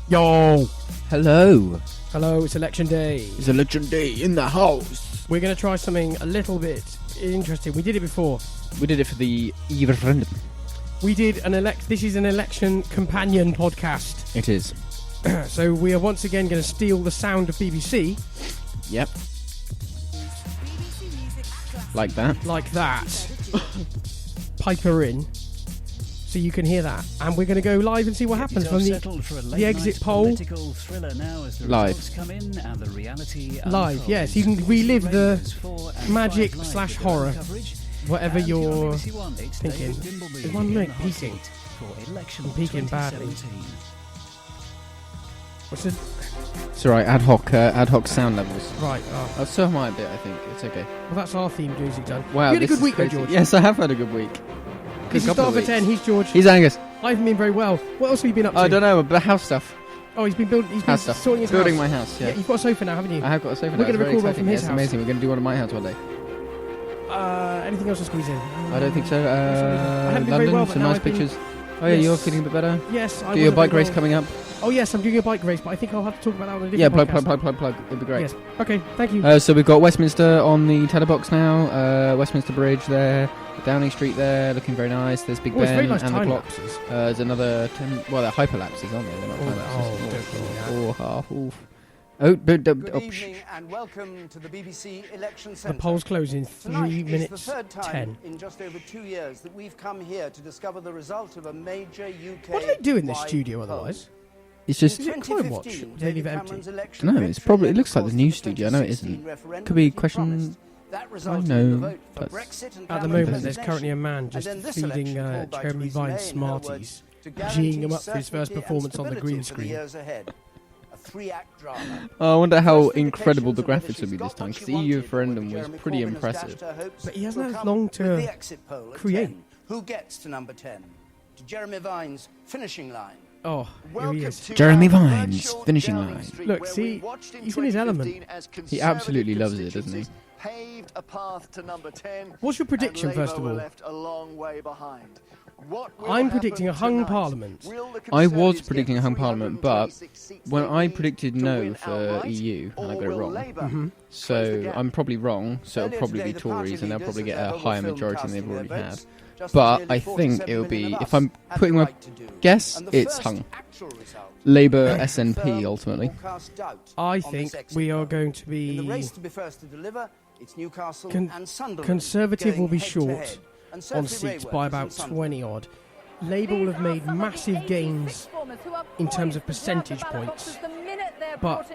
Yo! Hello. Hello, it's election day. It's election day in the house. We're going to try something a little bit interesting. We did it before. We did it for the referendum. We did this is an election companion podcast. It is. So we are once again going to steal the sound of BBC. Yep. Like that. Like that. Pipe her in. So you can hear that. And we're going to go live and see what happens from the exit poll. Live. Live, yes. You can relive the magic / horror. Whatever you're thinking. There's one minute peaking. I'm peaking badly. What's this? It's alright, ad hoc sound levels. Right. Oh, so am I a bit, I think. It's okay. Well, that's our theme music done. Wow, you had a good week though, George. Yes, I have had a good week. This is Star for 10, he's George. He's Angus. I haven't been very well. What else have you been up to? I don't know, but house stuff. Oh, he's been sorting his Building house. my house, yeah. You've got a sofa now, haven't you? I have got a sofa now. We're going to record one from his house. house. It's amazing. We're going to do one at my house one day. Anything else to squeeze in? I don't think so. haven't been very London, well, but some now nice I've been- pictures. Oh yeah, Yes. you're feeling a bit better? Yes, I Do your wasn't bike very race well. coming up? Oh yes, I'm doing a bike race, but I think I'll have to talk about that on a different Yeah, podcast. plug. It'd be great. Yes. Okay, thank you. So we've got Westminster on the telebox now. Westminster Bridge there. Downing Street there, looking very nice. There's Big it's Ben very nice and the time clocks. lapses. There's another 10... Well, they're hyperlapses, aren't they? They're not time lapses. don't give me that. Good evening and welcome to the BBC Election Centre. The polls close in 3 Tonight is minutes the third time 10. in just over 2 years that we've come here to discover the result of a major UK. What do they do in this wide studio poll. other's? It's just... Is it Crime Watch? 2015, Or do they leave it David empty? Cameron's election No, it's victory probably... It led, looks of like the course, new to studio. I know it 2016 isn't. referendum Could be that he question... promised. That resulted know, in the vote for but- Brexit and At the Cameron's moment, there's resignation. currently a man just And then this feeding election called by Jeremy Theresa Vine May, in her Smarties, words, to geeing guarantee him up for his first certainty and performance on the stability green for the screen. years ahead. A 3-act drama. Oh, I wonder how First incredible the indications graphics would be of this whether time, she's because got the what EU she wanted, referendum or was whether pretty Jeremy Corbyn has impressive. dashed her hopes But he hasn't will had come long with to the exit poll at create. 10. Who gets to number 10? To Jeremy Vine's finishing line. Oh, here he is. Jeremy Vine's finishing line. Look, see, he's in his element. He absolutely loves it, doesn't he? Paved a path to number 10. What's your prediction, and Labour first of were all? left a long way behind. What will I'm happen predicting a hung tonight? parliament. Will the I was Conservatives predicting a get hung parliament, but 326 seats when they I need predicted to no win for outright, EU, and I or got it will wrong. Labour Mm-hmm. close the So gap? I'm probably wrong, so it'll Earlier probably today, be the party Tories, and they'll leaders probably at get their a Oval higher Film majority than they've casting already their had. votes, just as But nearly I think 47 it'll be, million of if I'm us had putting the my right to do. guess, And the it's first hung. actual result Labour, confirmed SNP, ultimately. or cast doubt I on think this exit we are poll. going to In the be... race to be first to deliver, it's Newcastle Con- and Sunderland Conservative going will be head to short head. And on certainly seats Rayworth by is about in Sunderland. 20 odd. Labour will have made massive gains in terms of percentage points, but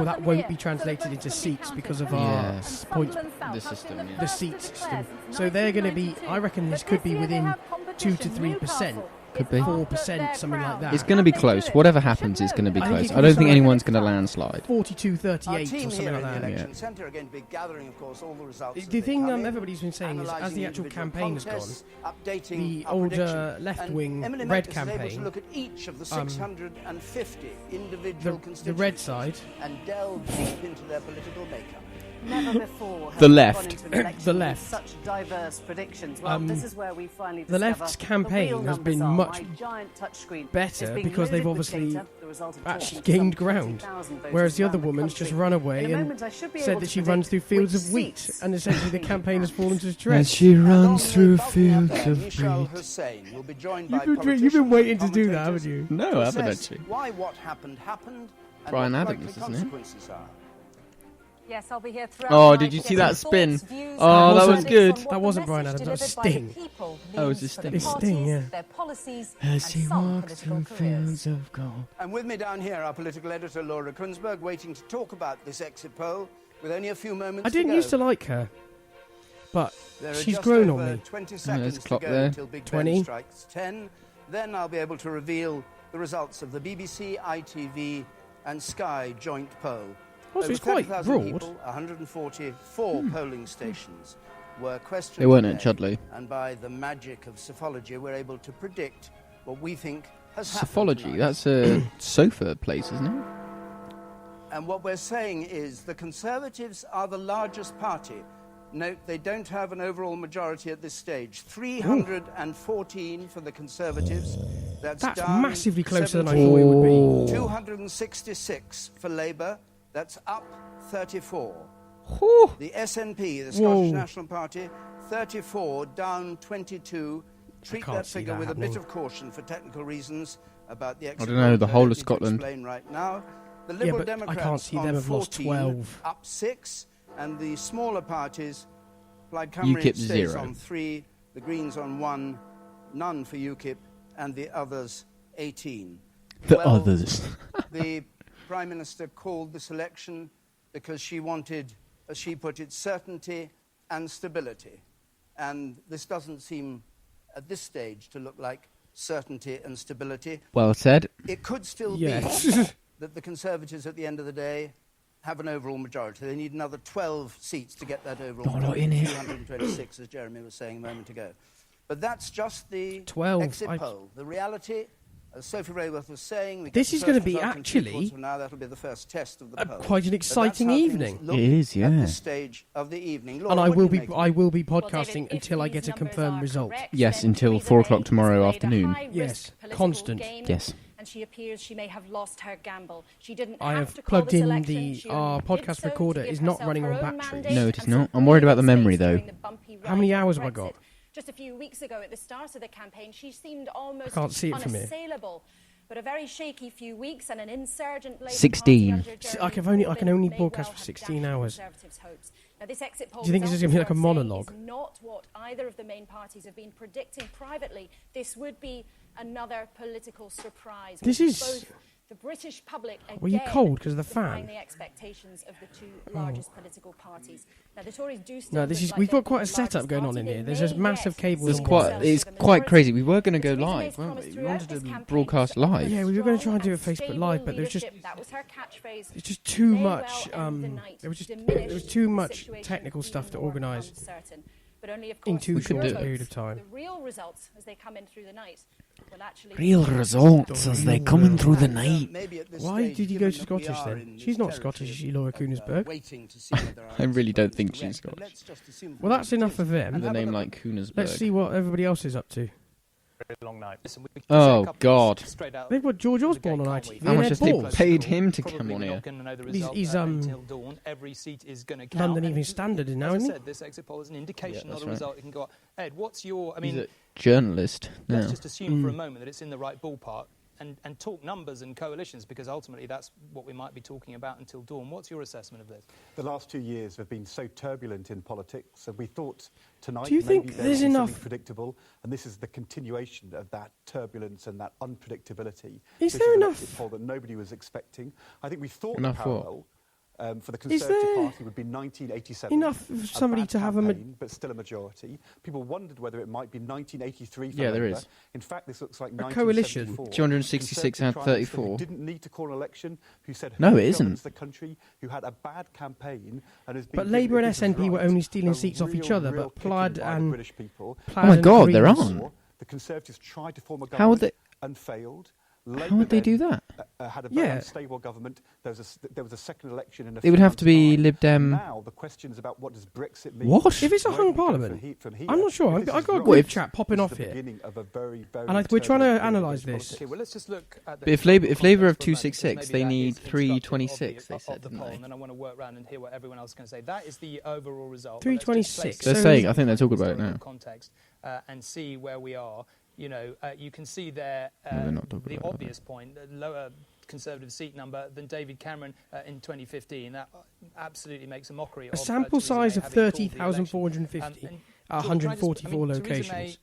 that won't be translated into seats because of our Yes. points, The system, the yeah. seat system. So they're going to be, I reckon this could be within 2 to 3%, Could be. 4%, something like that. It's going to be close. Whatever happens, it's going to be I think it close. could I be don't think something anyone's going to landslide. 42, Our 38 team or something here like in the that. election centre are going to be gathering, of course, all the results. The as thing they come in, everybody's been saying is, as analysing the actual individual campaign has gone, contests, updating the our older prediction. left-wing And Emily red Maitlis is able to campaign, look at each of the 650 individual the constituencies red side, and delve deep into their political makeup. Never before The have we left. gone into an election The with left. such diverse predictions. Well, this is where we finally the discover left's what the campaign real has been numbers are. much My giant touchscreen better is being because they've loaded with obviously data, the result of actually talking to gained some ground, 20,000 voters whereas the around other woman's country. just run away In a and moment, I should be said able that to she runs through predict fields which of wheat, seats and essentially the campaign has fallen to And shreds. she And runs on through the balcony up fields there, of Michelle wheat. Hussein will be joined by You've been politicians waiting and to do that, haven't commentators you? No, to I haven't assess actually. why what happened happened and Brian what the Adams, likely isn't it? consequences are. Yes, I'll be here throughout Oh, the did night you to see get that your spin? thoughts, views, Oh, and that was verdicts good. on what That the wasn't Brian message Adams, that was delivered by the Sting. people Oh, it was means just for the Sting. It's Sting, parties, yeah. their policies, As and she some walks political through careers. fields of gold. And with me down here, our political editor Laura Kunzberg, waiting to talk about this exit poll with only a few moments I didn't to go. used to like her, but There are she's just grown over on me. 20 there's seconds a to clock go there. until Big 20. Ben strikes 10. Then I'll be able to reveal the results of the BBC, ITV and Sky joint poll. Also, Over it's quite 30,000 broad. people, 144 polling stations were questioned They weren't at today, Chudley. and by the magic of psephology, we're able to predict what we think has happened Psephology, tonight. that's a sofa place, isn't it? And what we're saying is the Conservatives are the largest party. Note, they don't have an overall majority at this stage. 314 for the Conservatives, That's That's down massively closer than I 17. thought it would be. 266 for Labour. That's up 34. Whew. The SNP, the Whoa. Scottish National Party, 34, down 22. Treat can't that see figure that with a happening. bit of caution for technical reasons about the exit don't know, polls the I whole don't of need to Scotland. explain right now. The Yeah, Liberal but I Democrats can't see on them have lost 14, 12. up 6, and the smaller parties, Plaid Cymru UKIP stays 0. on 3, the Greens on 1, none for UKIP, and the others 18. The Well, others. The Prime Minister called this election because she wanted, as she put it, certainty and stability. And this doesn't seem, at this stage, to look like certainty and stability. Well said. It could still Yes. be that the Conservatives, at the end of the day, have an overall majority. They need another 12 seats to get that overall Not a lot majority. in it. 226, as Jeremy was saying a moment ago. But that's just the 12. exit poll. The reality, as Sophie Rayworth was saying... we This get is the gonna first be result in actually 3/4 of an hour. That'll be the first test of the poll. quite an But exciting that's how things evening. look It is, at yeah. this stage of the evening. Laura, And I what do will you be make of it? podcasting David, until I if get a these numbers confirmed are result. correct, Yes, then until Theresa 4 o'clock May tomorrow has played a afternoon. high-risk Yes, political constant. game, Yes. and she appears she may have lost her gamble. She didn't I have have to call plugged this in election. the- She our only podcast did so to recorder give is not herself running her on own batteries. mandate No, it is and not. some I'm worried about the breathing memory, space though. during the bumpy How many ride hours of have I got? Brexit. Just a few weeks ago at the start of the campaign, she seemed almost can't see it from here. unassailable. But a very shaky few weeks and an insurgent Labour 16. Party under Jeremy I can only Corbyn may broadcast well for have 16 dashed hours. Conservatives' hopes. Now, this exit poll Do you think this is result, gonna be like a it's worth saying, monologue? is not what either of the main parties have been predicting privately. This would be another political surprise. This with is- both the British public again Were you cold 'cause of the defying fan? the expectations of the two largest political parties. Now, the Tories do still No, this look is. like We've they're got quite a the setup largest going on party. in They here. There's may this massive yet cable. It's on quite, one side. it's quite crazy. We were going to go Theresa May's live, weren't promise we? We throughout wanted this to campaign broadcast was live. Yeah, we were going to try strong and do a and Facebook stable Live, but there's just leadership. That was her catchphrase. it's just too May much. well end the night, There was diminish too the much situation technical stuff even to more organise uncertain. But only, of in course, too We could short do a it. period of time. the real results as they come in through the night will actually Real results as they coming through the night. Maybe at this Why stage, did you go given to that we Scottish are then? in She's this not territory Scottish, is she, of, Laura Kunisberg? waiting to see whether our I really don't exit think poll is she's correct, but Scottish. let's just assume for Well, the that's moment enough it of is. them. And The have a name look like Kunisberg. Let's see what everybody else is up to. Long night. Listen, we can Oh, say a couple of God. straight out They've got George the Osborne gate, on can't ITV. we? How and much they're has they balls. paid him to Probably come on we're here? not gonna know the He's- result, he's, until dawn. Every seat is going to count. London and Evening Standard is now, as I isn't he? said, this exit poll is an indication, Yeah, not that's a right. result. It can go up. Ed, what's your? I He's mean, a journalist let's now. just assume for a moment that it's in the right ballpark and talk numbers and coalitions, because ultimately that's what we might be talking about until dawn. What's your assessment of this? The last 2 years have been so turbulent in politics, and we thought tonight Do you maybe think there there's would be enough- something predictable, and this is the continuation of that turbulence and that unpredictability. Is This there an enough- exit poll that nobody was expecting. I think we thought Enough the what? parallel for the Is Conservative there Party would be 1987. enough of somebody bad to have campaign, but still a majority. People wondered whether it might be 1983 for Yeah, there Labour. is. In fact, this looks like A coalition. 1974. 266 out of Conservative Prime Minister 34. who didn't need to call an election, who said No, who it isn't. governs the country, who had a bad campaign, and has been But given Labour and it is SNP were right, only stealing a seats off each real, other, real but kicking Plaid by the and British people. Plaid Oh my and God, they're Greens- on. The Conservatives tried to form a How would government they? and failed. How would they do that? Had a very Yeah. unstable government. There was a second election in a It few would have to months' be time. Lib Dem. Now the questions about what does Brexit mean? What? If it's a Where hung do we go parliament, from here? I'm not sure. If this I've is got a right, group if- chat popping this off is the here. beginning of a very, very And we're trying to turbulent period analyse of this. politics. Okay, well, let's just look at the But if Labour context have for a moment, 266, because they maybe need that is 326, instructive they of said, the didn't poll, they? and then I want to work around and hear what everyone else is going to say. That is the overall result. 326. They're So- saying, I think they're talking about it now. Context and see where we are. You know, you can see there No, they're not talking the about it, obvious point, the lower Conservative seat number than David Cameron in 2015. That absolutely makes a mockery A of sample Theresa size May of having called the election. 30,450 And at George, can I just- 144 Theresa May, locations.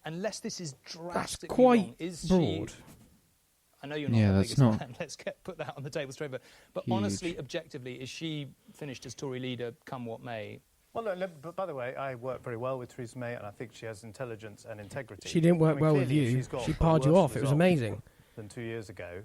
unless this is That's drastically quite wrong, is broad. she? I know you're not Yeah, the that's biggest not fan. Let's put that on the table straight. But huge. honestly, objectively, is she finished as Tory leader come what may? Well, but by the way, I work very well with Theresa May, and I think she has intelligence and integrity. She didn't work I mean, well with clearly you. she's got She a parred you worse off. It was result amazing. than 2 years ago,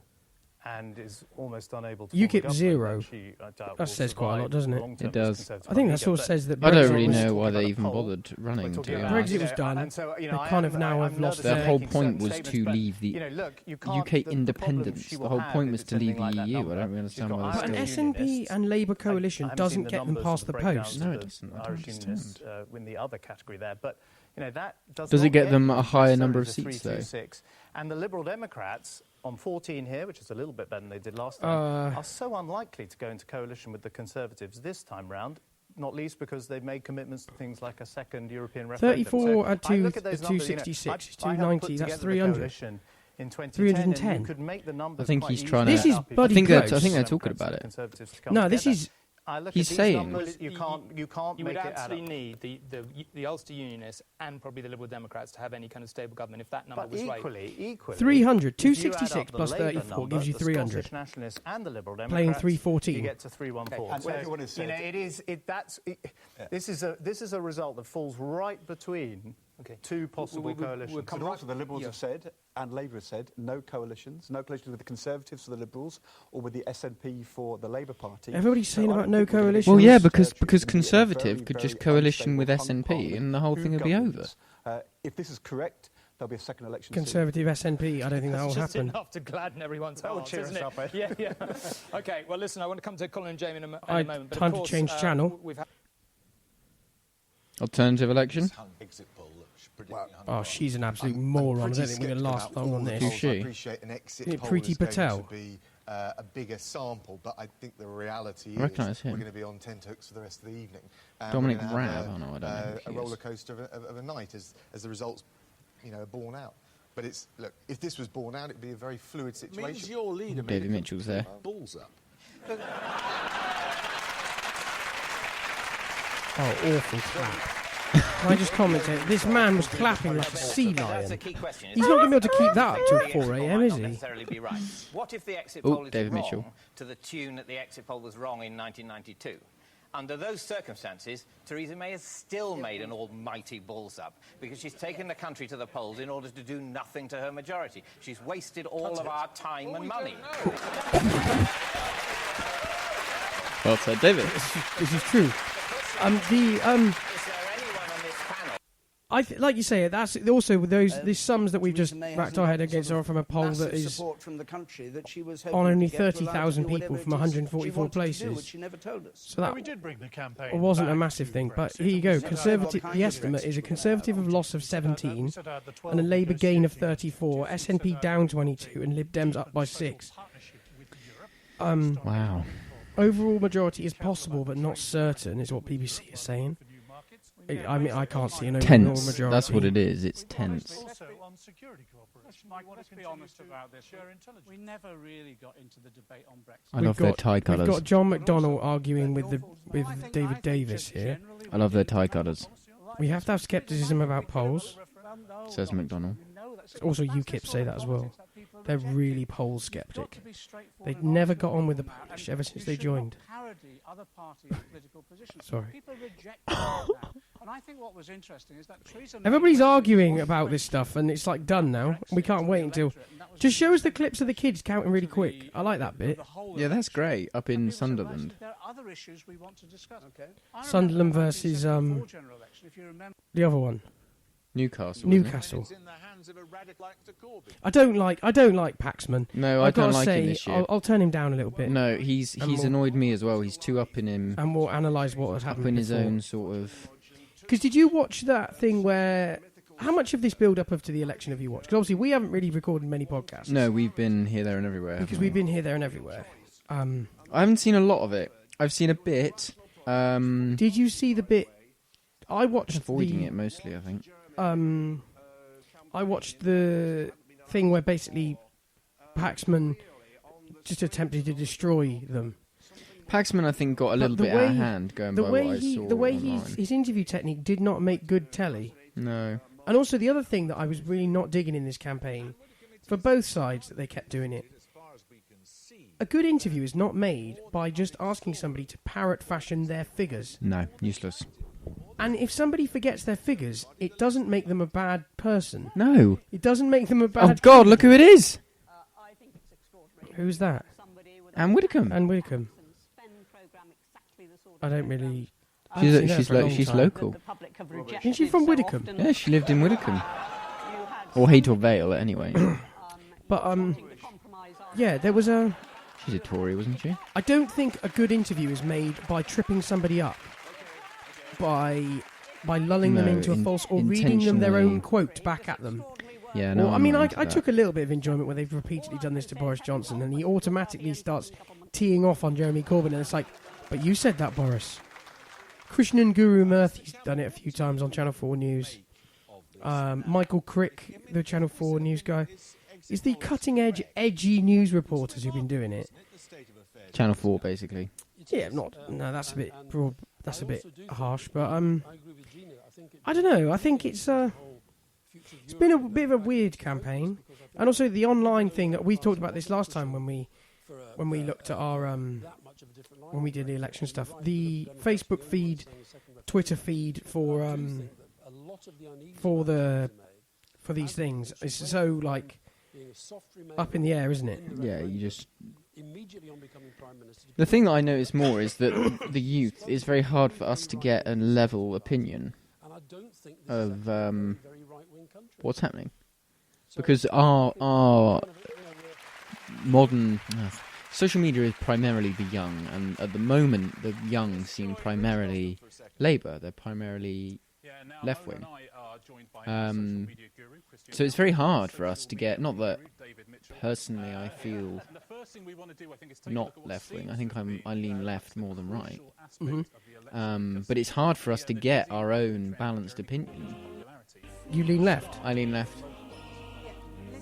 and is almost unable to. UKIP form a government, zero. and she, I doubt, That will says quite a lot, survive doesn't it? long-term It does. as Conservative I think that Party. sort of But says that I don't Brexit really was- know why talking they about even a poll. bothered running, We're to talking be about, honest. Brexit was done. And so, They kind of now have lost Their their whole making point certain was statements, to but, leave the you know, look, you can't, UK the problem independence. she The will whole have point if was it's to leave anything like the that EU. I number. don't really She's understand got why But an they're Irish still SNP unionists. and Labour I coalition haven't doesn't seen the get them numbers past of the breakdowns post. No, of it the doesn't. I don't Irish unionists understand. in the other category there, but That Does it not get them a you higher number of necessarily seats, to though? 326. And the Liberal Democrats on 14 here, which is a little bit better than they did last time, are so unlikely to go into coalition with the Conservatives this time round, not least because they've made commitments to things like a second European referendum. 34 so at I look at those numbers, 266 is I helped put 290, that's together the 300. coalition in 2010, 310. and you could make the numbers I think quite he's easily trying This to... is up if bloody you close. I think they're Democrats talking and about it. Conservatives to come No, this together. is... I look He's at these saying- numbers, you can't You make would it add actually up. need the Ulster Unionists and probably the Liberal Democrats to have any kind of stable government if that number But was right. equally, 300, if you add 266 up the plus Labour 34 number, gives you the 300. Scottish Nationalists and the Liberal Playing Democrats, 314. you get to 314. And everyone has said- This is a result that falls right between two possible coalitions. And also the Liberals have said, and Labour has said, no coalitions with the Conservatives for the Liberals or with the SNP for the Labour Party. Everybody's saying I about don't no think we're gonna coalition. Well, yeah, because choose to be in a Conservative very, could just very coalition with unstable SNP and the whole thing who would be over. governs. If this is correct, there'll be a second election. Conservative SNP, I don't think that will That's just happen. enough to gladden everyone's That will hearts, cheer isn't us it? up, Yeah. Okay, well, listen, I want to come to Colin and Jamie in a moment. But Time of to course, change channel. We've had Alternative election? Oh, she's an absolute moron. I don't think we're going to last long on Who's this. she? I appreciate an exit Yeah, poll Preeti is going Patel. to be a bigger sample, but I think the reality I recognise is him. we're going to be on tenterhooks for the rest of the evening. And Dominic we're gonna have Raab? Oh, no, I don't know who a he is. roller coaster of a night as the results, are borne out. But look, if this was borne out, it'd be a very fluid situation. Means your leader David Mitchell's there. balls up. Oh, awful clap. Can I just comment here? This man was clapping like a sea lion. He's not going to be able to keep that up till 4 a.m., is he? Necessarily be right. What if the exit Oh, poll is David wrong Mitchell. to the tune that the exit poll was wrong in 1992? Under those circumstances, Theresa May has still made an almighty balls up because she's taken the country to the polls in order to do nothing to her majority. She's wasted all of our time and money. Well said, David. This is true. Like you say, that's also with these sums that we've just backed our head against are from a poll that is from the country that she was on only hoping to get 30,000 allowed to do people whatever from it is 144 she wanted to do, places. which she never told us. So that we did bring the campaign wasn't a back massive to thing, but Brexit. here you go. We set out Conservative. the The estimate is a Conservative of loss of 17 We set out the 12 and a Labour gain of negotiating 34, SNP down 22, and Lib Dems up by 6. Wow. Overall majority is possible, but not certain, is what BBC is saying. I mean, I can't see an overall Tense. majority. That's what it is. It's tense. Also on security cooperation. Mike, let's be honest about this. We never really got into the debate on Brexit. I love their tie We've colours. got John McDonnell arguing with David Davis here. I love their tie colours. We have to have scepticism about polls. Says McDonnell. Also, UKIP say that as well. They're really poll sceptic. They've never got on with the Polish ever since they joined. Sorry. People reject that. And I think what was interesting is that Theresa May Everybody's arguing about this stuff, and it's like done now. We can't wait until. Just show us the clips of the kids counting really quick. I like that bit. Yeah, that's great. Up in Sunderland. There are other issues we want to discuss. Sunderland versus the other one. Newcastle. Newcastle. I don't like Paxman. No, I I've don't gotta like say, him this year. I'll turn him down a little bit. No, he's annoyed me as well. He's too up in him. And we'll analyse what has happened Up in his before. own sort of. Because did you watch that thing where? How much of this build-up to the election have you watched? Because obviously we haven't really recorded many podcasts. No, we've been here, there, and everywhere. Because we've been here, there, and everywhere. I haven't seen a lot of it. I've seen a bit. Did you see the bit? I watched avoiding it mostly. I think. I watched the thing where basically Paxman just attempted to destroy them. Paxman, I think, got a little bit out of hand going by what I saw The way online. his interview technique did not make good telly. No. And also the other thing that I was really not digging in this campaign, for both sides that they kept doing it, a good interview is not made by just asking somebody to parrot fashion their figures. No, useless. And if somebody forgets their figures, it doesn't make them a bad person. No. It doesn't make them a bad... Oh, God, look who it is! Who's that? Anne Widdecombe. Anne Widdecombe. I don't really... She's local. Isn't she from Widdecombe? Yeah, she lived in Widdecombe. Or Haytor Vale, anyway. But, yeah, there was a... She's a Tory, wasn't she? I don't think a good interview is made by tripping somebody up, by by lulling them into a false or reading them their own quote back at them. Yeah, no. Well, I mean, I took a little bit of enjoyment when they've repeatedly done this to Boris Johnson, and he automatically starts teeing off on Jeremy Corbyn, and it's like, but you said that, Boris. Krishnan Guru Murthy's done it a few times on Channel 4 News. Michael Crick, the Channel 4 News guy. It's the cutting-edge, edgy news reporters who've been doing it. Channel 4, basically. Yeah, no, that's a bit broad, that's a bit harsh, but I don't know. I think it's been a bit of a weird campaign, and also the online thing that we talked about this last time when we looked at our when we did the election stuff. The Facebook feed, Twitter feed for these things is so like up in the air, isn't it? Yeah, you just. The thing that I notice more is that the youth, it's very hard for us to get a level opinion of what's happening, because our modern social media is primarily the young, and at the moment the young seem primarily Labour. They're primarily left wing. So it's very hard for us to get. Not that personally I feel not left wing. I think I lean left more than right. Mm-hmm. But it's hard for us to get our own balanced opinion. You lean left? I lean left.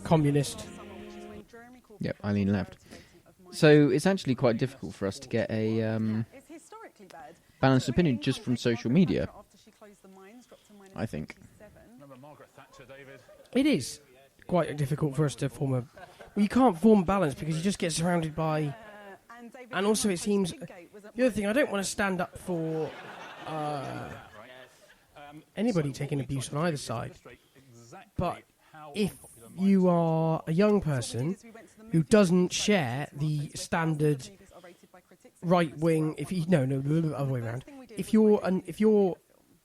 Communist. Yep, I lean left. So it's actually quite difficult for us to get a balanced opinion just from social media, I think. It is quite difficult for us to form a... Well, you can't form balance because you just get surrounded by... And also it seems... The other thing, I don't want to stand up for anybody taking abuse on either side. But if you are a young person who doesn't share the standard right-wing... other way around. If you're...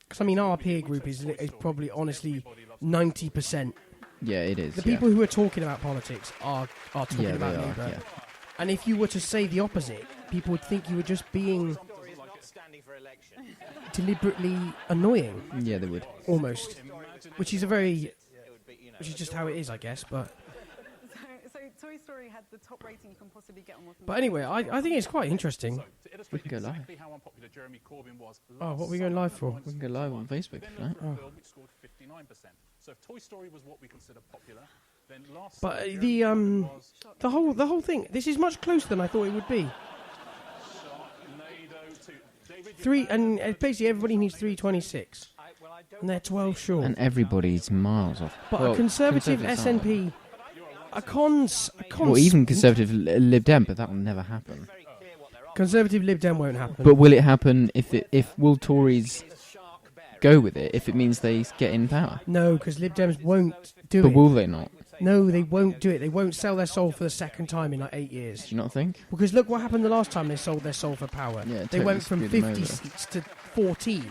Because, I mean, our peer group is probably, honestly, 90%. Yeah, it is. The people who are talking about politics are talking about Labour. Yeah. And if you were to say the opposite, people would think you were just being deliberately annoying. Yeah, they would. Almost. Which is just how it is, I guess, but... So Toy Story had the top rating you can possibly get on Rotten But anyway, I think it's quite interesting. We can go live. Oh, what are we going live for? We can go live on Facebook, right? Oh. So if Toy Story was what we consider popular, then but the whole thing, this is much closer than I thought it would be. And basically everybody needs 326, and they're 12 short. And everybody's miles off. But a conservative SNP, or even conservative Lib Dem, but that will never happen. Conservative Lib Dem won't happen. But will it happen if will Tories go with it, if it means they get in power? No, because Lib Dems won't do it. But will they not? No, they won't do it. They won't sell their soul for the second time in like 8 years. Do you not think? Because look what happened the last time they sold their soul for power. Yeah, they went from 50 seats to 14.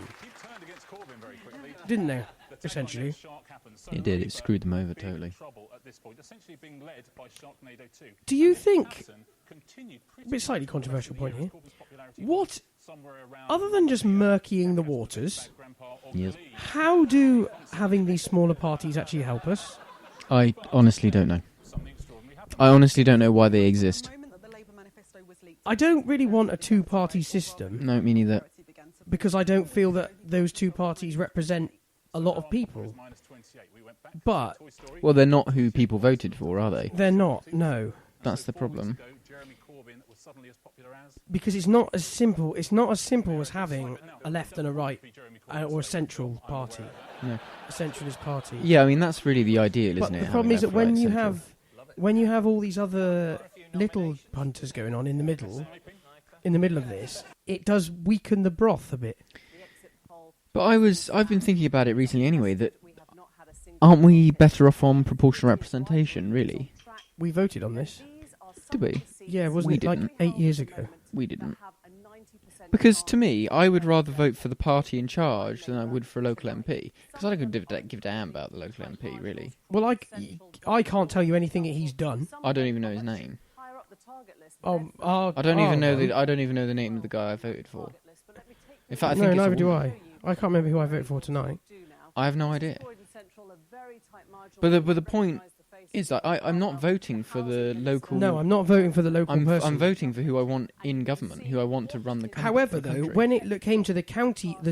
Didn't they, essentially? It did. It screwed them over totally. Do you think... A bit slightly controversial point here. What... Other than just murkying the waters, yes. How do having these smaller parties actually help us? I honestly don't know. I honestly don't know why they exist. I don't really want a two-party system. No, me neither. Because I don't feel that those two parties represent a lot of people. But... Well, they're not who people voted for, are they? They're not, no. That's the problem. Because it's not as simple. It's not as simple as having a left and a right, or a central party. No. A centralist party. Yeah, I mean that's really the ideal, isn't it? But the problem is that when you have all these other little punters going on in the middle of this, it does weaken the broth a bit. But I've been thinking about it recently anyway. That aren't we better off on proportional representation? Really? We voted on this. Did we? Yeah, wasn't it like 8 years ago? We didn't. Because to me, I would rather vote for the party in charge than I would for a local MP. Because I don't give a damn about the local MP, really. Well, I can't tell you anything that he's done. I don't even know his name. I don't even know the name of the guy I voted for. In fact, I think neither do I. I can't remember who I voted for tonight. I have no idea. But the point is that I'm not voting for the local... No, I'm not voting for the local person. I'm voting for who I want in government, who I want to run the country. However, though, when it came to the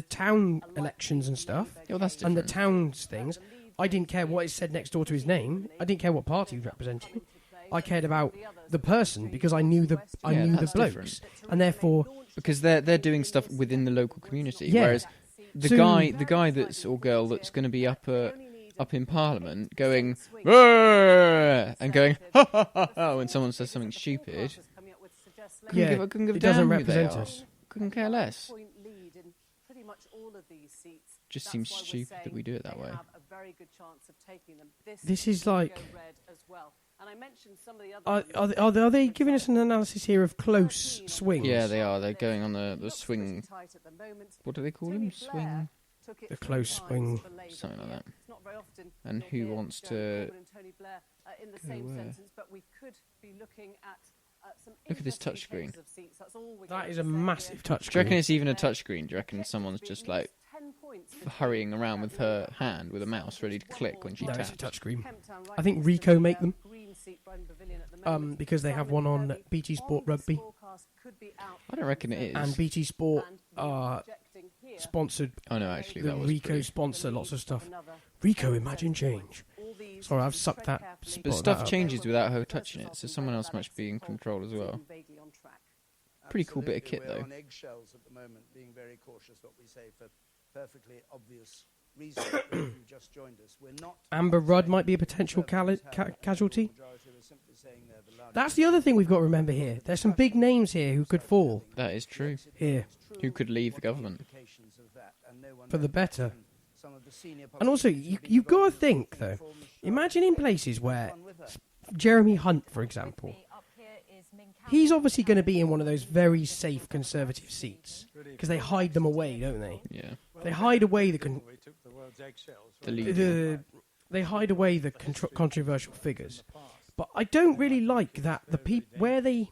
town elections and stuff, that's and the towns things, I didn't care what it said next door to his name. I didn't care what party he was representing. I cared about the person because I knew the blokes, different. and therefore because they're doing stuff within the local community, Yeah. whereas the guy that's or girl that's going to be up in Parliament going and going ha ha ha ha when someone says something stupid. Couldn't give it doesn't a damn represent who they us. are. Couldn't care less. Just seems stupid that we do it that way. This is like. Are they giving us an analysis here of close swings? Yeah, they are. They're going on the swing. What do they call them? Swing. The close swing. Something like that. And who wants to... Look at this touchscreen. That is a massive touchscreen. Do you reckon it's even a touchscreen? Do you reckon someone's just like hurrying around with her hand with a mouse ready to click when she taps? It's a touchscreen. I think Ricoh make them. Because they have one on BT Sport Rugby. I don't reckon it is. And BT Sport are sponsored. Oh no, actually, the that was Ricoh sponsor lots of stuff. Ricoh, imagine change. Sorry, I've sucked that. But stuff changes without her touching it, so someone else must be in control as well. Pretty cool bit of kit, though. We're on eggshells at the moment, being very cautious what we say for perfectly obvious reasons. If you just joined us, we're not. Amber Rudd might be a potential casualty. That's the other thing we've got to remember here. There's some big names here who could fall. That is true. Here. Who could leave the government. For the better. And also, you've got to think, though. Imagine in places where Jeremy Hunt, for example, he's obviously going to be in one of those very safe Conservative seats because they hide them away, don't they? Yeah. They hide away they hide away the controversial figures. But I don't really like that the people where they.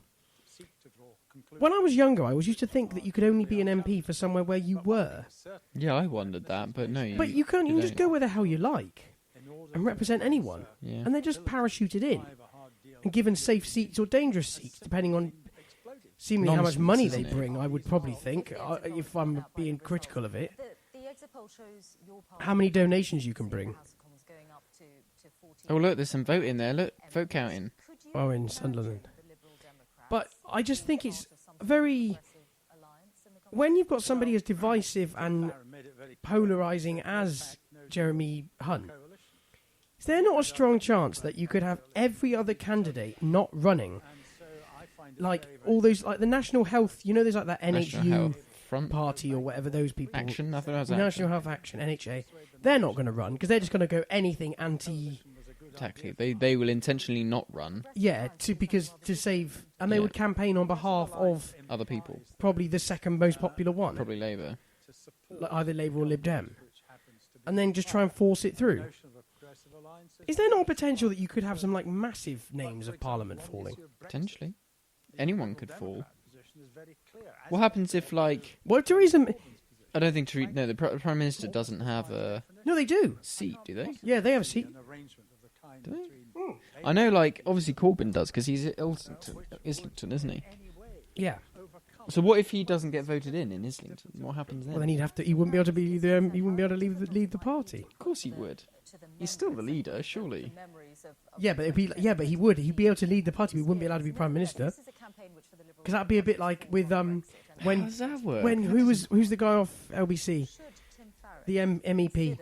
When I was younger, I always used to think that you could only be an MP for somewhere where you were. Yeah, I wondered that, but no. But you can't. You can just go where the hell you like and represent anyone. Yeah. And they're just parachuted in and given safe seats or dangerous seats, depending on seemingly how much money they bring. I would probably think, if I'm being critical of it, how many donations you can bring. Oh look, there's some voting there. Look, vote counting. Oh, in Sunderland. But I just think it's very... When you've got somebody as divisive and polarising as Jeremy Hunt, is there not a strong chance that you could have every other candidate not running? Like all those, like the National Health, you know, there's like that NHU Front Party or whatever those people. Action, nothing else. National Health Action, NHA. They're not going to run because they're just going to go anything anti. Exactly. They will intentionally not run. Yeah, to save, and they would campaign on behalf of other people. Probably the second most popular one. Probably Labour. Like either Labour or Lib Dem, and then just try and force it through. Is there not a potential that you could have some like massive names of Parliament falling? Potentially, anyone could fall. What happens if like? Well, Theresa. I don't think Theresa. No, the Prime Minister doesn't have a. No, they do. Seat, do they? Yeah, they have a seat. Do they? I know, like obviously Corbyn does because he's at Islington, isn't he? Yeah. So what if he doesn't get voted in Islington? What happens then? Well, then he'd have to. He wouldn't be able to be the. He wouldn't be able to lead the party. Of course he would. He's still the leader, surely. Yeah, but but he would. He'd be able to lead the party. But he wouldn't be allowed to be prime minister. Because that'd be a bit like with when how does that work? When who's the guy off LBC? The MEP.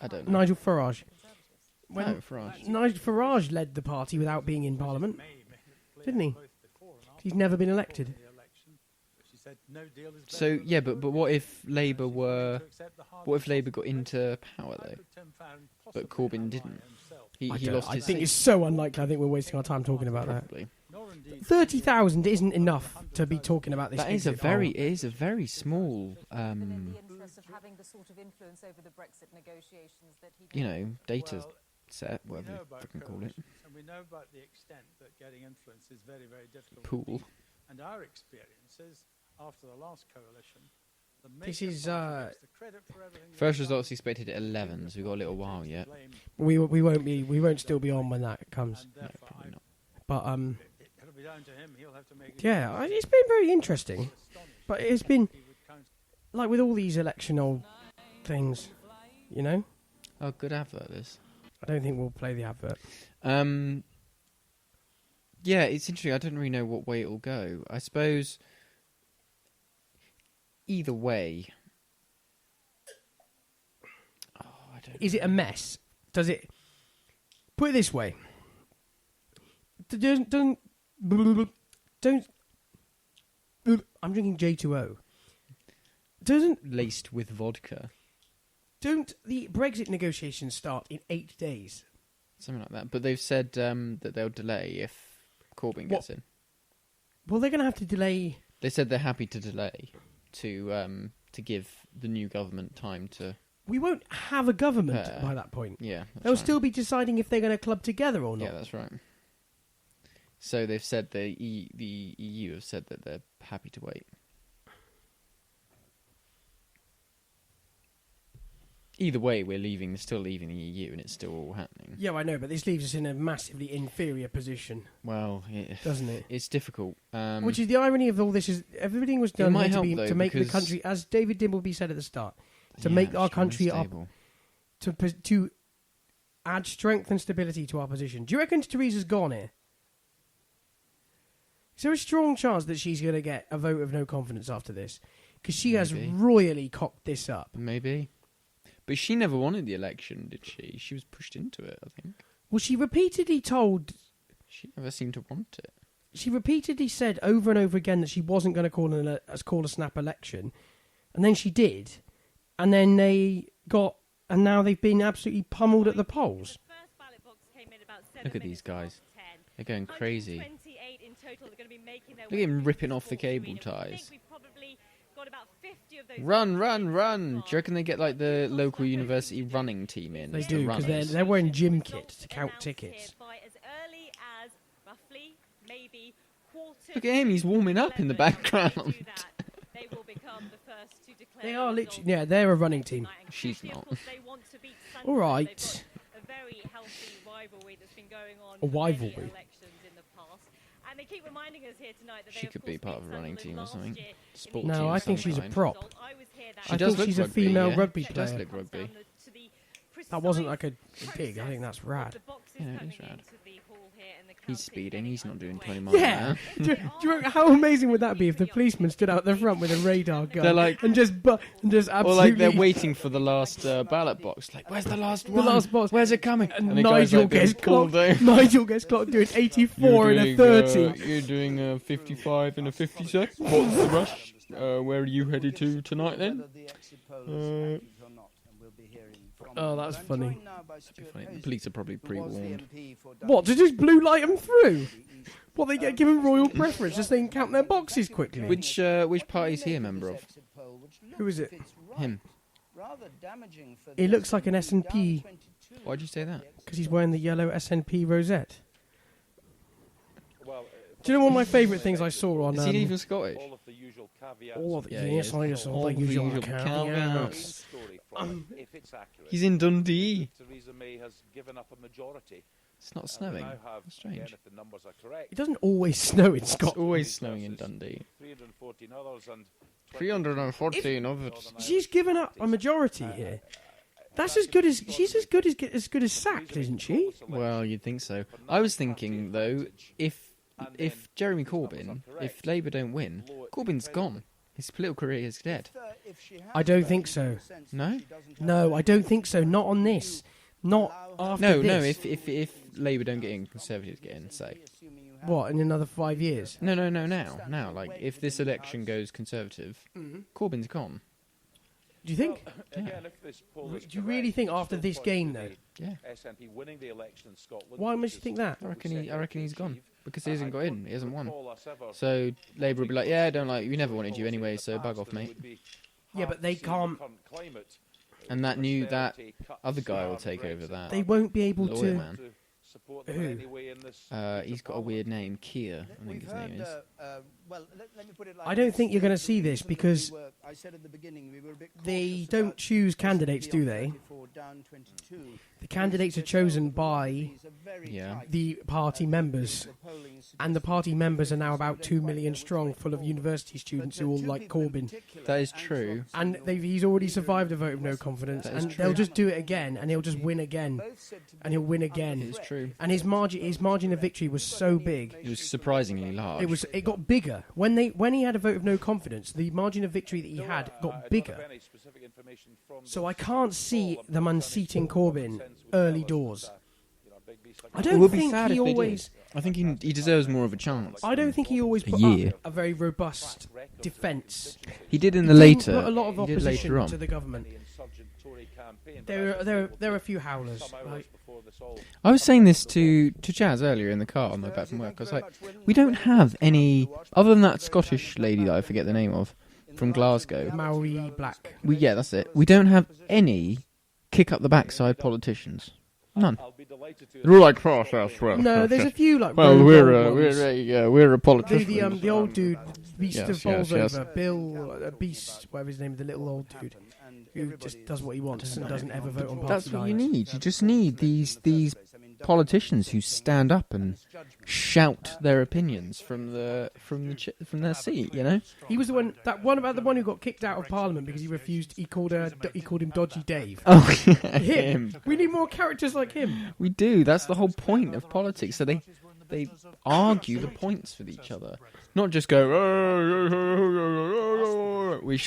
I don't know. Nigel Farage. When Farage. Nigel Farage led the party without being in Parliament, didn't he? He's never been elected. So yeah, but what if Labour were? What if Labour got into power though? But Corbyn didn't. He lost his. I think it's so unlikely. I think we're wasting our time talking about Probably. that. 30,000 isn't enough to be talking about this. That is a very small. You know, data set, whatever you can call it. And we know about the extent that getting influence is very, very difficult. Pool. And our experience is, after the last coalition, This is First results expected at 11, so we've got a little while yet. we won't still be on when that comes. Yeah, probably not. But It'll be down to him. He'll have to make it. yeah, it's been very interesting. But it's been like with all these electional things, you know. Oh, good advert this. I don't think we'll play the advert. Yeah, it's interesting. I don't really know what way it'll go. I suppose either way. Oh, I don't. Is it a mess? Does it? Put it this way. Don't. I'm drinking J2O. Laced with vodka. Don't the Brexit negotiations start in 8 days? Something like that. But they've said that they'll delay if Corbyn gets in. Well, they're going to have to delay. They said they're happy to delay to give the new government time to. We won't have a government by that point. Yeah, they'll still be deciding if they're going to club together or not. Yeah, that's right. So they've said the EU have said that they're happy to wait. Either way, we're still leaving the EU, and it's still all happening. Yeah, I know, but this leaves us in a massively inferior position. Well, doesn't it? It's difficult. Which is the irony of all this: is everything was done to make the because country, as David Dimbley said at the start, to make our country up, to add strength and stability to our position. Do you reckon Theresa's gone here? Is there a strong chance that she's going to get a vote of no confidence after this? Because she has royally cocked this up. Maybe. But she never wanted the election, did she? She was pushed into it, I think. Well, she repeatedly told... She never seemed to want it. She repeatedly said over and over again that she wasn't going to call a snap election. And then she did. And then they got... And now they've been absolutely pummeled at the polls. Look at these guys. They're going crazy. Look at him ripping off the cable ties. Run, run, run! Do you reckon they get like the local university running team in? They do, because they're wearing gym kit to count tickets. Look at him, he's warming up in the background. They are literally... Yeah, they're a running team. She's not. All right. A rivalry. And they keep reminding us here tonight that she could be part of a running team or something. No, I think she's a prop. She does look she's rugby, a female rugby she player. does look rugby. That wasn't like a dig. I think that's rad. Yeah, it is rad. He's speeding. He's not doing 20 miles an hour. do you know how amazing would that be if the policeman stood out the front with a radar gun? They're like, and just absolutely... Or like they're waiting for the last ballot box. Like, where's the last one? The last box. Where's it coming? And Nigel gets clocked. Nigel gets clocked doing 84 and a 30. You're doing a 55 and a 56. What's the rush? Where are you headed to tonight then? Oh, that's funny. The police are probably pre-warned. What, to just blue light them through? What, they get given royal preference just so they can count their boxes quickly? Which party is he a member of? Who is it? Him. He looks like an SNP. Why'd you say that? Because he's wearing the yellow SNP rosette. Do you know one of my favourite things I saw on... Is he even Scottish? All of the usual caveats. He's in Dundee. Theresa May has given up a majority. It's not snowing. That's strange. If the numbers are correct. It doesn't always snow in Scotland. It's always snowing in Dundee. 314 others and 314 others. She's given up a majority here. That's as good as she's as good as sacked, isn't she? Well, you'd think so. I was thinking though, if Jeremy Corbyn, if Labour don't win, Corbyn's gone. His political career is dead. I don't think so. No? No, I don't think so. Not on this. Not after this. No, if Labour don't get in, Conservatives get in, say. What, in another 5 years? No, now. Like, if this election goes Conservative, Corbyn's gone. Do you think? Again, if this poll is Do you really think after this game, though? Yeah. SNP winning the election in Scotland. Why must you think that? I reckon he's gone. Because he hasn't got in. He hasn't won. So Labour will be like, yeah, don't like, we never wanted you anyway, so bug off, mate. Yeah, but they can't... And that other guy will take over that. They won't be able to... Man. Who? He's got a weird name. Keir, I think his name is. I don't think you're going to see this because said at the beginning we were a bit they don't choose candidates, do they? The candidates are chosen by the party members, and the party members are now about 2 million strong, full of university students who all like Corbyn. That is true. And he's already survived a vote of no confidence, and they'll just do it again, and he'll just win again, and he'll win again. It's true. And his margin of victory was so big. It was surprisingly large. It got bigger when he had a vote of no confidence. The margin of victory that he had got bigger. So I can't see them unseating Corbyn early doors. I don't think he always. I think he deserves more of a chance. I don't think he always put up a very robust defence. He did in the later. Put a lot of opposition later on to the government. There are a few howlers. I was saying this to Jazz earlier in the car on my back from work. I was like, we don't have any other than that Scottish lady that I forget the name of from Glasgow. Maori Black. Yeah, that's it. We don't have any kick up the backside politicians. None. They're all like process. No, there's a few like. Well, we're a politician. The old dude, Beast of Bowls over Bill, Beast, whatever his name, the little old dude, who just does what he wants and doesn't ever vote on party That's what lines. you need. You just need these politicians who stand up and shout their opinions from their seat. You know. He was the one who got kicked out of Parliament because he refused. He called him Dodgy Dave. Oh, him. We need more characters like him. We do. That's the whole point of politics. So they argue the points with each other, not just go.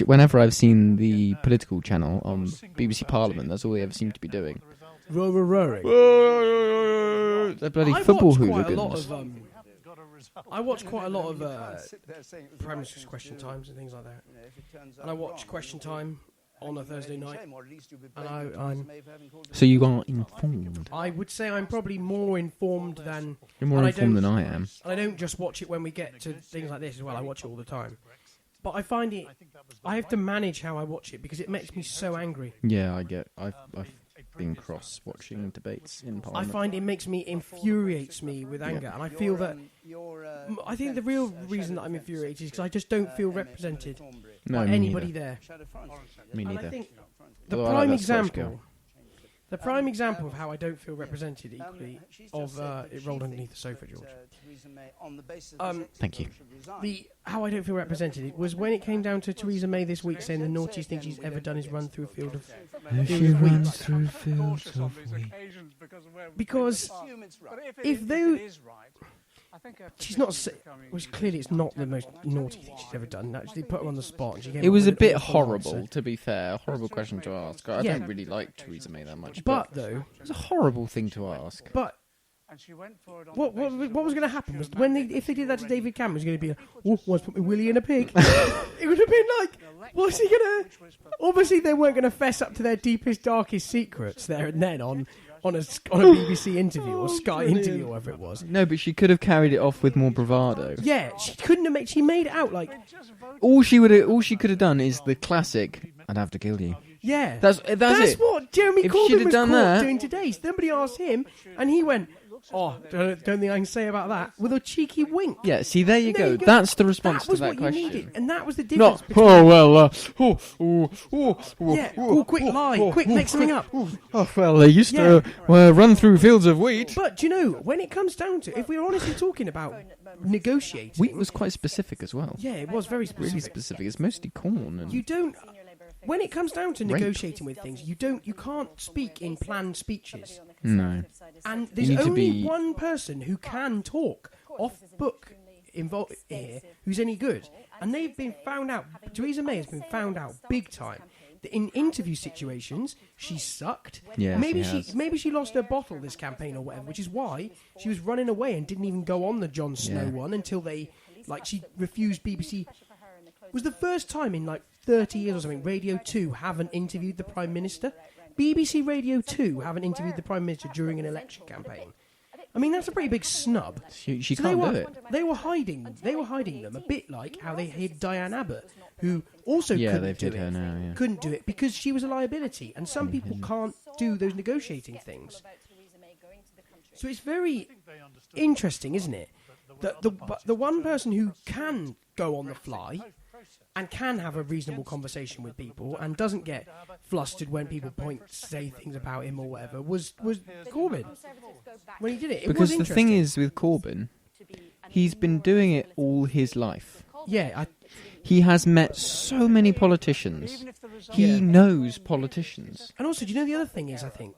Whenever I've seen the political channel on BBC Parliament, that's all they ever seem to be doing. Roaring. They're bloody football hooligans. I watch quite a lot of Prime Minister's Question Times and things like that. And I watch Question Time on a Thursday night. And So you are informed. I would say I'm probably more informed than... You're more informed than I am. And I don't just watch it when we get to things like this as well. I watch it all the time. But I find it... I have to manage how I watch it because it makes me so angry. Yeah, I've been cross-watching debates in Parliament. I find infuriates me with anger. And I feel that... I think the real reason that I'm infuriated is because I just don't feel represented by anybody there. Me neither. And I think the prime example of how I don't feel represented equally it rolled underneath the sofa, George. Thank you. How I don't feel represented was when it came down to Theresa May this week saying the naughtiest thing she's ever done is run through a field of wheat. Because if though she's not, which clearly it's not the most naughty thing she's ever done. Actually, put her on the spot. And she it was a bit horrible, to be fair. Horrible question to ask. I don't really like Theresa May that much. But though, it's a horrible thing to ask. But what was going to happen was if they did that to David Cameron, it was going to be let's put my willy in a pig. It would have been like, what's he going to? Obviously, they weren't going to fess up to their deepest, darkest secrets there and then on a BBC interview or Sky interview or whatever it was. No, but she could have carried it off with more bravado. Yeah, she couldn't have she made it out like all she could have done is the classic. I'd have to kill you. Yeah, that's it. That's what Jeremy Corbyn was caught doing today. Somebody asked him, and he went, "Oh, don't think I can say about that," with a cheeky wink. Yeah, see, there you go. That's the response to that question. Needed, and that was the difference. Quick lie, quick, make something up. They used to run through fields of wheat. But do you know, when it comes down to, if we're honestly talking about negotiating, wheat was quite specific as well. Yeah, it was very specific. Really specific. It's mostly corn. And you don't. When it comes down to negotiating with things, you can't speak in planned speeches. No. And there's only one person who can talk off book involved here who's any good. And they've been found out. Theresa May has been found out big time. In interview situations, she sucked. Yeah, maybe she lost her bottle this campaign or whatever, which is why she was running away and didn't even go on the Jon Snow one until she refused BBC. It was the first time in 30 years or something Radio 2 haven't interviewed the Prime Minister. BBC Radio 2 haven't interviewed the Prime Minister during an election campaign. I mean, that's a pretty big snub. She can't do it. They were hiding them a bit like how they hid Diane Abbott, who also couldn't do it because she was a liability. And some people can't do those negotiating things. So it's very interesting, isn't it? The one person who can go on the fly and can have a reasonable conversation with people and doesn't get flustered when people say things about him or whatever was Corbyn when he did it. Because the thing is with Corbyn, he's been doing it all his life. Yeah, he has met so many politicians. He knows politicians. And also, do you know the other thing is, I think,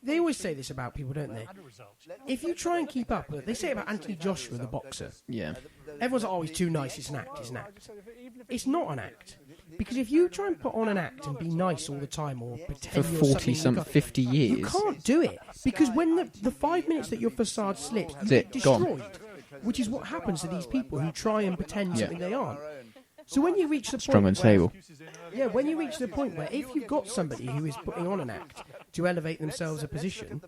they always say this about people, don't they? If you try and keep up, they say it about Anthony Joshua, the boxer. Yeah. Everyone's like, oh, he's too nice, it's an act, it's an act. It's not an act. Because if you try and put on an act and be nice all the time or pretend for 50 years, you can't do it. Because when the 5 minutes that your facade slips, you get destroyed. Which is what happens to these people who try and pretend something they aren't. So when you reach the strong and stable. Yeah, when you reach the point where if you've got somebody who is putting on an act to elevate themselves a position,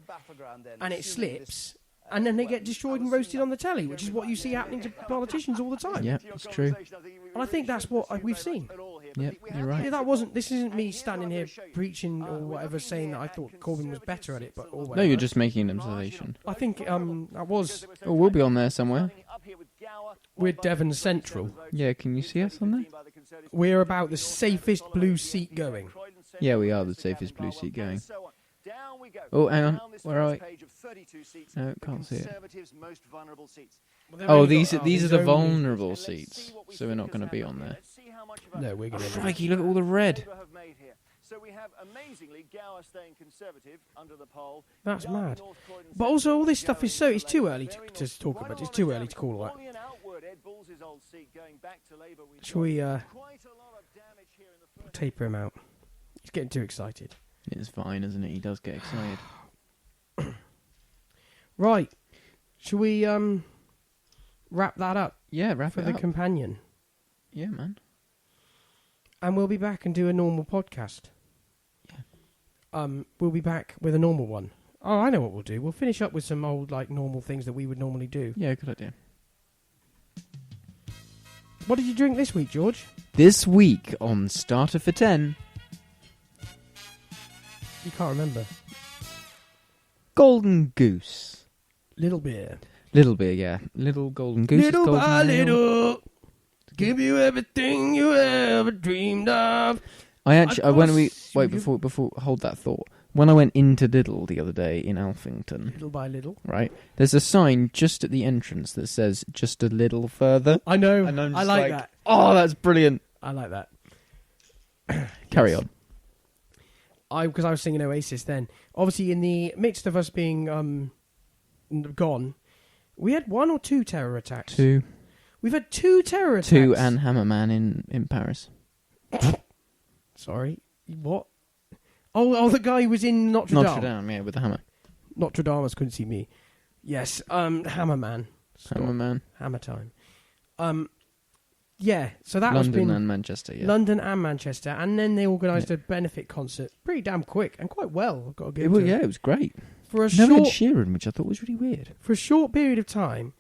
and it slips, and then they get destroyed and roasted on the telly, which is what you see happening to politicians all the time. Yeah, it's true. And I think that's what we've seen. Yep, you're right. Yeah, this isn't me standing here preaching or whatever, saying that I thought Corbyn was better at it, but or whatever. No, you're just making an observation. I think that was. Oh, we'll be on there somewhere. We're Devon Central. Yeah, can you see us on there? We're about the safest blue seat going. Yeah, we are the safest blue seat going. Oh, hang on. Where are we? No, can't see it. Oh, these are the vulnerable seats, so we're not going to be on there. No, we're going to. Crikey, look at all the red. So we have amazingly Gower staying Conservative under the poll. That's mad. But also, all this stuff is it's too early to talk about. It's too early to call that. Shall we taper him out? He's getting too excited. It's fine, isn't it? He does get excited. Right. Shall we wrap that up? Yeah, wrap for it the up. companion. Yeah, man. And we'll be back and do a normal podcast. Yeah. We'll be back with a normal one. Oh, I know what we'll do. We'll finish up with some old, normal things that we would normally do. Yeah, good idea. What did you drink this week, George? This week on Starter for 10. You can't remember. Golden Goose. Little beer. Little beer, yeah. Little Golden Goose. Little golden by ale. little. Give you everything you ever dreamed of. Before hold that thought. When I went into Lidl the other day in Alphington, little by little, right? There's a sign just at the entrance that says "just a little further." I know. And I'm I just like that. Oh, that's brilliant. I like that. Carry on. Because I was singing Oasis then. Obviously, in the midst of us being gone, we had 1 or 2 terror attacks. 2. We've had 2 terror attacks. 2 and Hammerman in Paris. Sorry, what? Oh, the guy who was in Notre Dame. Notre Dame, yeah, with the hammer. Notre Dame couldn't see me. Yes, Hammerman. Hammerman. Hammer time. Yeah, so that London was been and Manchester, yeah. London and Manchester, and then they organised a benefit concert pretty damn quick and quite well. I've got to give it was great. For a Never short had Sheeran, which I thought was really weird. For a short period of time,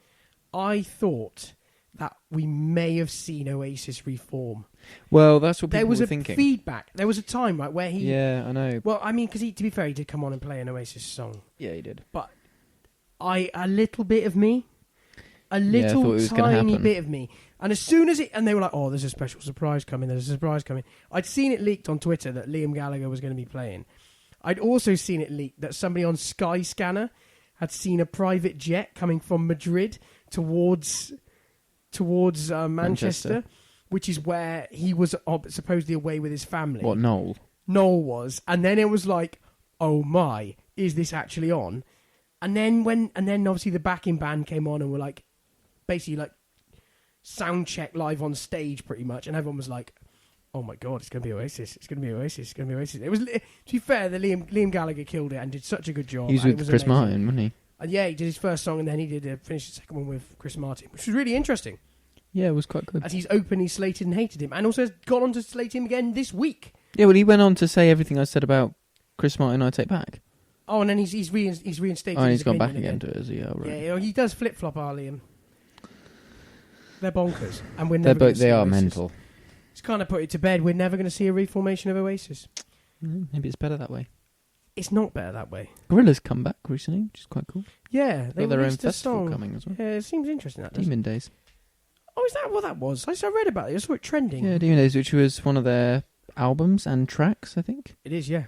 I thought that we may have seen Oasis reform. Well, that's what people were thinking. There was a feedback. There was a time, right, where he... Yeah, I know. Well, I mean, because to be fair, he did come on and play an Oasis song. Yeah, he did. But a little bit of me, a little tiny bit of me, and as soon as and they were like, oh, there's a special surprise coming, there's a surprise coming. I'd seen it leaked on Twitter that Liam Gallagher was going to be playing. I'd also seen it leaked that somebody on Skyscanner had seen a private jet coming from Madrid towards Manchester, which is where he was supposedly away with his family. What, Noel? Noel was. And then it was like, oh my, is this actually on? And then obviously the backing band came on and were like, basically like sound check live on stage pretty much. And everyone was like, oh my God, it's going to be Oasis. It's going to be Oasis. It's going to be Oasis. It was, to be fair, the Liam Gallagher killed it and did such a good job. He was with Chris Martin, wasn't he? Yeah, he did his first song and then he did finish the second one with Chris Martin, which was really interesting. Yeah, it was quite good. As he's openly slated and hated him, and also has gone on to slate him again this week. Yeah, well, he went on to say everything I said about Chris Martin I take back. Oh, and then he's reinstated. Oh, and his he's gone back opinion again to it, has he? Oh, right. Yeah, he does flip flop, Liam. They're bonkers, and we're never. They are mental. It's kind of put it to bed. We're never going to see a reformation of Oasis. Maybe it's better that way. It's not better that way. Gorillaz come back recently, which is quite cool. Yeah, they got their own released a festival song coming as well. Yeah, it seems interesting. That Demon Days. Oh, is that what that was? I read about it. I saw it trending. Yeah, Demon Days, which was one of their albums and tracks, I think. It is, yeah.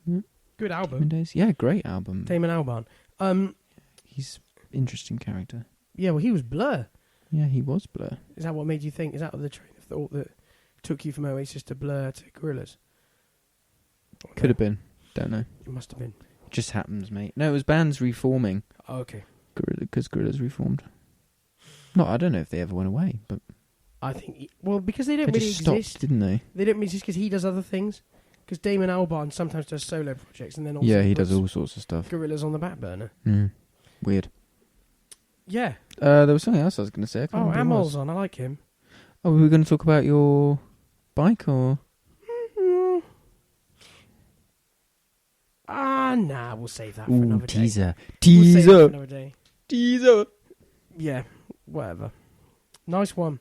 Yeah. Good Demon album. Days. Yeah, great album. Damon Albarn. He's interesting character. Yeah, well, he was Blur. Yeah, he was Blur. Is that what made you think? Is that the train of thought that took you from Oasis to Blur to Gorillaz? Could have been. Don't know. It must have been. It just happens, mate. No, it was bands reforming. Oh, okay. Because Gorillaz reformed. No, I don't know if they ever went away, but I think... Well, because they don't they really just stopped, exist. didn't they? They don't exist because he does other things. Because Damon Albarn sometimes does solo projects and then also Yeah, he puts does all sorts of stuff. Gorillaz on the back burner. Weird. Yeah. There was something else I was going to say. I can't remember what it was. Amal's on. I like him. Oh, were we going to talk about your bike or? Nah, we'll save that for another day. Teaser. We'll save that for another day. Teaser. Yeah, whatever. Nice one.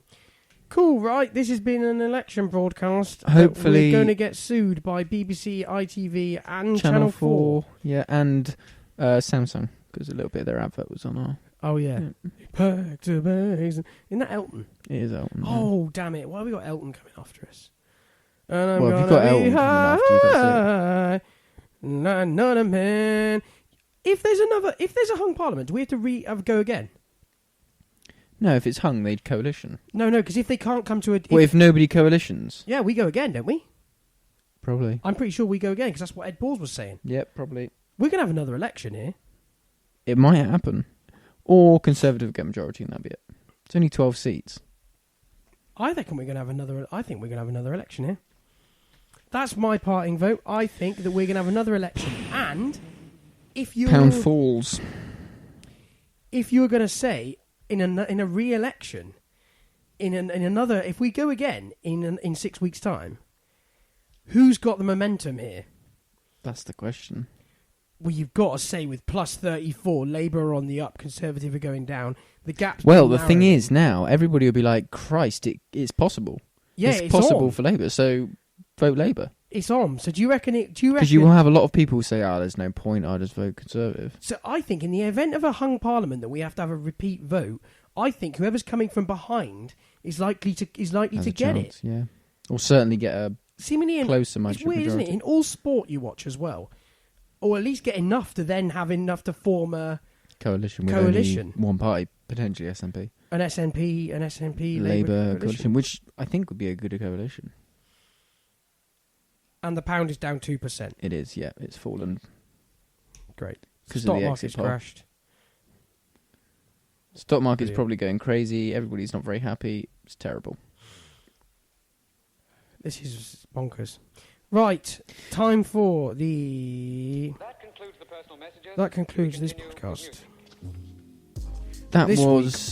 Cool, right? This has been an election broadcast. Hopefully... We're going to get sued by BBC, ITV and Channel 4. Yeah, and Samsung, because a little bit of their advert was on our... Oh, yeah. Back to base. Isn't that Elton? It is Elton. Oh, damn it. Why have we got Elton coming after us? And I'm well, if you've got Elton coming after you, that's it. Not a man. If there's a hung parliament, do we have to go again? No, if it's hung, they'd coalition. No, because if they can't come to a... Well, if nobody coalitions. Yeah, we go again, don't we? Probably. I'm pretty sure we go again, because that's what Ed Balls was saying. Yep, probably. We're going to have another election here. It might happen. Or Conservative get majority and that'd be it. It's only 12 seats. I think we're going to have another election here. That's my parting vote. I think that we're going to have another election. And if you... Pound falls. If you were going to say... In a re-election, in another, if we go again in 6 weeks' time, who's got the momentum here? That's the question. Well, you've got to say with plus 34, Labour are on the up, Conservative are going down. The gap's well, the thing is now everybody will be like, Christ, it's possible. Yeah, it's possible for Labour, so vote Labour. It's on. So do you reckon? Because you will have a lot of people who say, there's no point, I'll just vote Conservative. So I think in the event of a hung parliament that we have to have a repeat vote, I think whoever's coming from behind is likely to get it. Yeah, or certainly get a closer majority. It's weird, isn't it? In all sport you watch as well, or at least get enough to then have enough to form a coalition with only one party, potentially SNP. An SNP, Labour coalition, which I think would be a good coalition. And the pound is down 2%. It is, yeah. It's fallen. Great. Stock market's crashed. Stock market's probably going crazy. Everybody's not very happy. It's terrible. This is bonkers. Right. Time for the... That concludes this podcast. This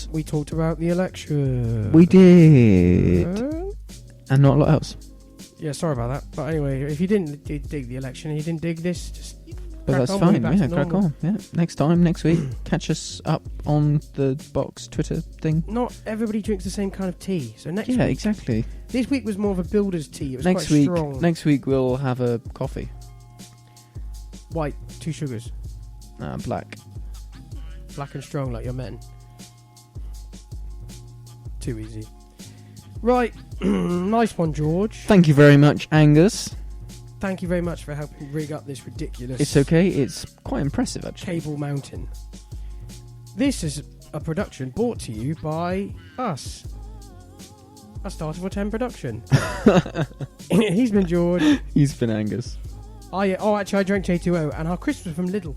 week, we talked about the election. We did. And not a lot else. Yeah, sorry about that. But anyway, if you didn't dig the election and you didn't dig this, just but that's fine. Yeah, crack on. Yeah, next week, catch us up on the Box Twitter thing. Not everybody drinks the same kind of tea, so next week... Yeah, exactly. This week was more of a builder's tea. It was quite strong. Next week we'll have a coffee. White, 2 sugars. Black. Black and strong like your men. Too easy. Right. Nice one, George. Thank you very much, Angus. Thank you very much for helping rig up this ridiculous... It's okay. It's quite impressive, actually. Cable Mountain. This is a production brought to you by us. A Starter for 10 production. He's been George. He's been Angus. Actually, I drank J2O, and our crisps were from Lidl.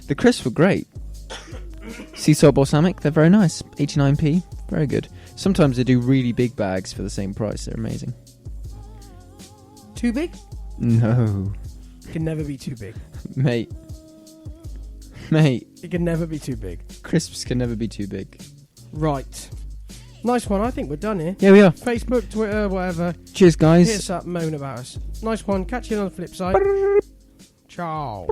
The crisps were great. Sea salt balsamic, they're very nice. 89p, very good. Sometimes they do really big bags for the same price. They're amazing. Too big? No. It can never be too big. Mate. It can never be too big. Crisps can never be too big. Right. Nice one. I think we're done here. Yeah, we are. Facebook, Twitter, whatever. Cheers, guys. Hit us up, moan about us. Nice one. Catch you on the flip side. Ciao.